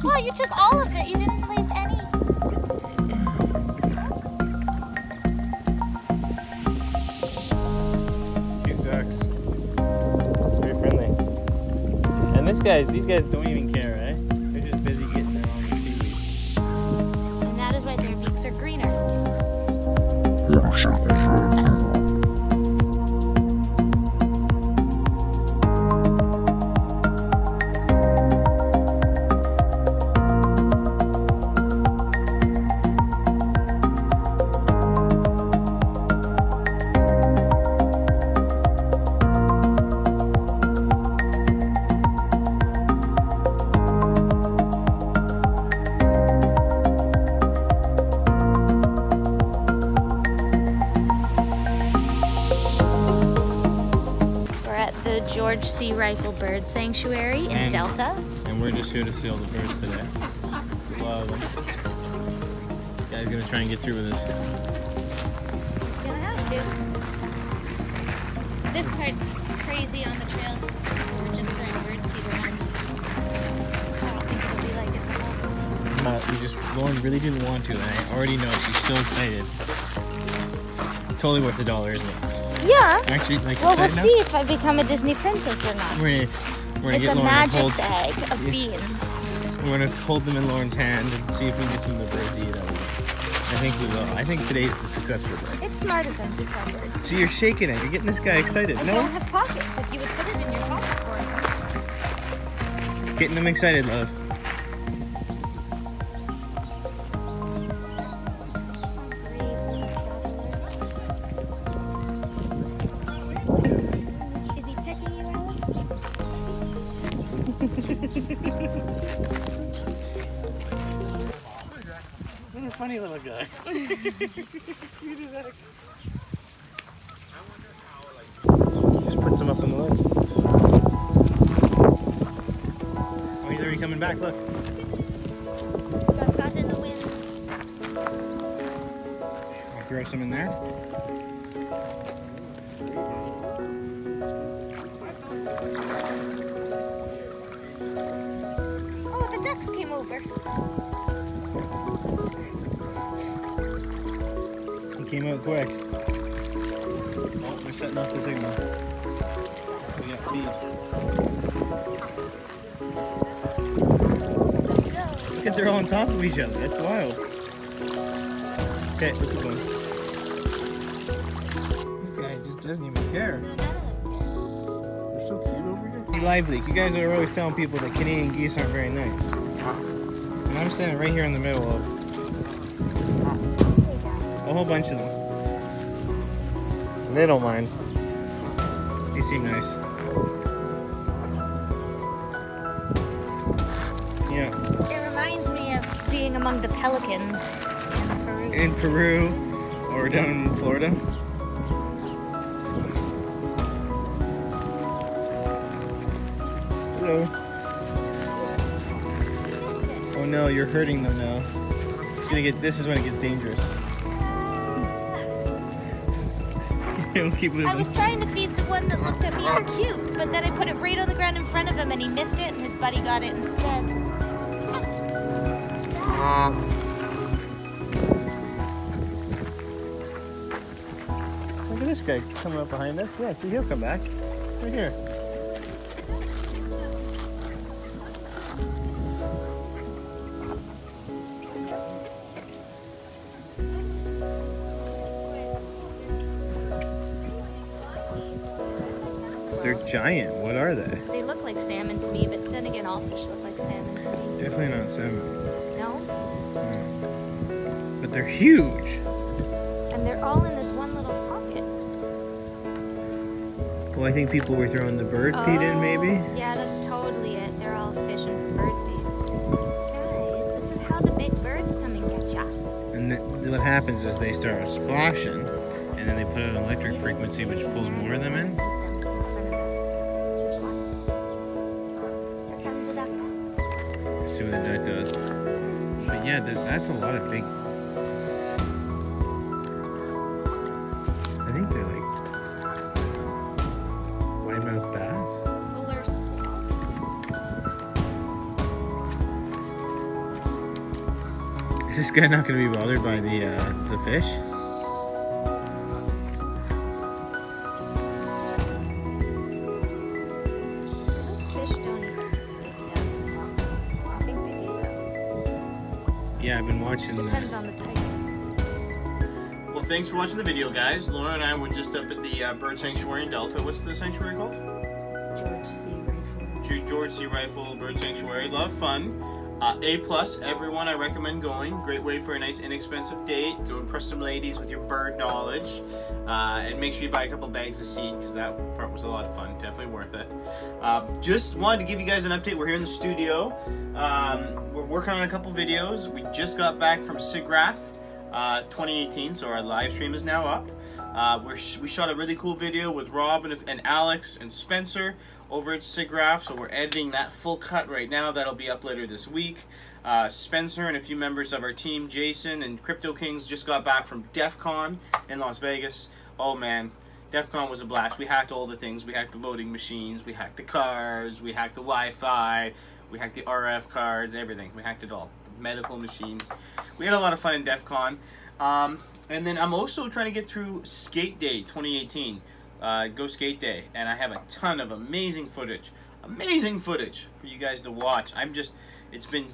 Oh, you took all of it. You didn't leave any. Cute ducks. It's very friendly. And these guys don't even care, eh? They're just busy getting their own seaweed. And that is why their beaks are greener. George C. Reifel Bird Sanctuary in Delta. And we're just here to see all the birds today. A lot of them. Guy's gonna try and get through with this. Gonna have to. This part's crazy on the trails. We're just throwing birdseed around. I don't think it'll be like it the whole Lauren really didn't want to, and I already know she's so excited. Totally worth $1, isn't it? Yeah. Actually, like, well, we'll see if I become a Disney princess or not. We're gonna it's get a Lauren magic bag of beans. We're gonna hold them in Lauren's hand and see if we can get some of the birds to eat out of them. I think we will. I think today's the successful day. It's smart of them to sell birds. So you're shaking it. You're getting this guy excited. I don't have pockets. If you would put it in your pockets for him. Getting him excited, love. What a funny little guy. Cute as heck. Just put some up in the lid. Oh, he's already coming back, look. Got caught in the wind. I'll throw some in there. Oh, the ducks came over. Came out quick. Oh, they're setting off the signal. We got feed. Look at they're all on top of each other. That's wild. Okay, let's keep going. This guy just doesn't even care. They're so cute over here. Be lively. You guys are always telling people that Canadian geese aren't very nice. And I'm standing right here in the middle of a whole bunch of them. They don't mind. They seem nice. Yeah. It reminds me of being among the pelicans in Peru. In Peru or down in Florida. Hello. Oh no, you're hurting them now. It's gonna get. This is when it gets dangerous. He'll keep moving. I was trying to feed the one that looked at me all cute, but then I put it right on the ground in front of him and he missed it and his buddy got it instead. Look at this guy coming up behind us. Yeah, see, he'll come back. Right here. They're giant. What are they? They look like salmon to me, but then again, all fish look like salmon to me. Definitely not salmon. No? No. But they're huge. And they're all in this one little pocket. Well, I think people were throwing the bird feed in, maybe? Yeah, that's totally it. They're all fishing for birdseed. Guys, this is how the big birds come and get ya. And what happens is they start splashing, and then they put out an electric frequency which pulls more of them in. See what the duck does. But yeah, that's a lot of big. I think they're like white-mouthed bass. Oh, this guy not going to be bothered by the fish? Fish don't eat I think they do though. Yeah, I've been watching. Depends on the type. Well, thanks for watching the video, guys. Laura and I were just up at the bird sanctuary in Delta. What's the sanctuary called? George C. Reifel. George C. Reifel Bird Sanctuary. A lot of fun. A+, everyone, I recommend going. Great way for a nice inexpensive date. Go impress some ladies with your bird knowledge. And make sure you buy a couple bags of seed, because that part was a lot of fun. Definitely worth it. Just wanted to give you guys an update. We're here in the studio. We're working on a couple videos. We just got back from SIGGRAPH 2018, so our live stream is now up. We shot a really cool video with Rob and Alex and Spencer over at SIGGRAPH, so we're editing that full cut right now. That'll be up later this week. Spencer and a few members of our team, Jason and Crypto Kings, just got back from DEF CON in Las Vegas. Oh man, DEF CON was a blast. We hacked all the things. We hacked the voting machines, we hacked the cars, we hacked the Wi-Fi, we hacked the RF cards, everything. We hacked it all. The medical machines. We had a lot of fun in DEF CON. And then I'm also trying to get through Skate Day 2018. Go Skate Day, and I have a ton of amazing footage for you guys to watch.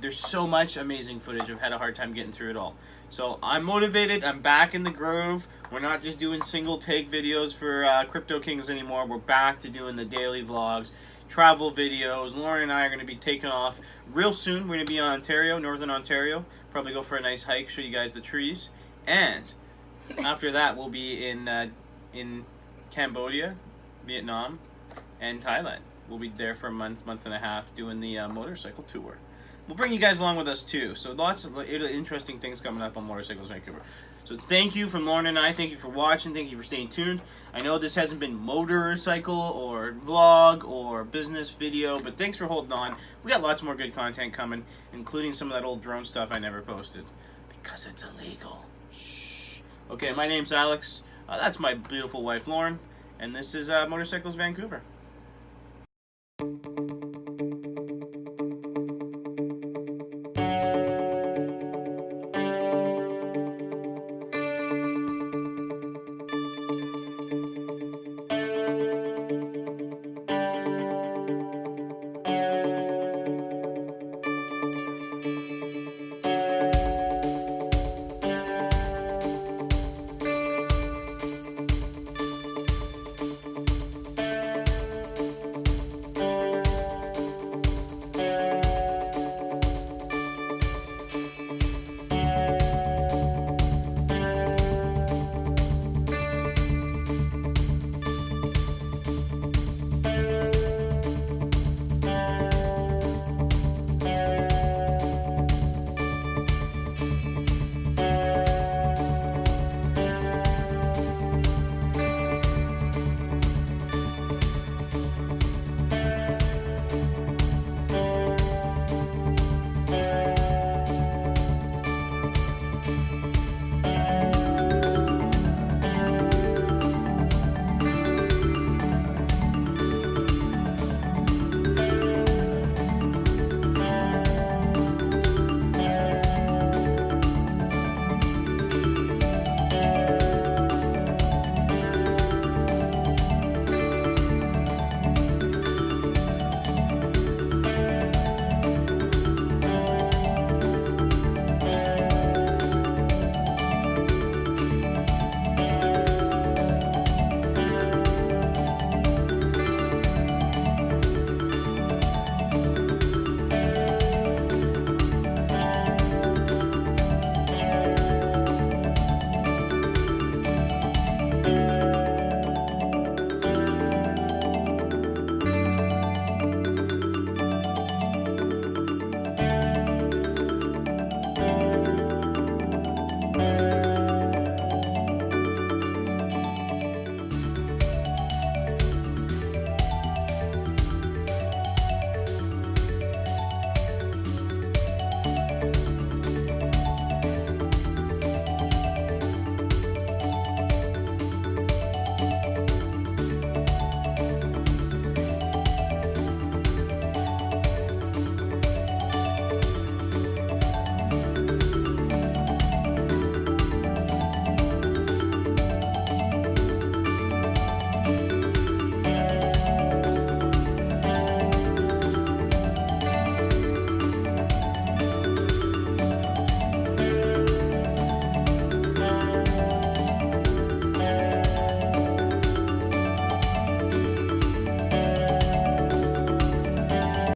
There's so much amazing footage. I've had a hard time getting through it all. So I'm motivated. I'm back in the groove. We're not just doing single take videos for Crypto Kings anymore. We're back to doing the daily vlogs, travel videos. Lauren and I are going to be taking off real soon. We're going to be in Ontario, Northern Ontario. Probably go for a nice hike, show you guys the trees, and after that we'll be in Cambodia, Vietnam, and Thailand. We'll be there for a month and a half doing the motorcycle tour. We'll bring you guys along with us too. So lots of interesting things coming up on Motorcycles Vancouver. So thank you from Lauren and I. Thank you for watching. Thank you for staying tuned. I know this hasn't been motorcycle or vlog or business video, but thanks for holding on. We got lots more good content coming, including some of that old drone stuff I never posted because it's illegal. Shh. Okay, my name's Alex. That's my beautiful wife, Lauren, and this is Motorcycles Vancouver.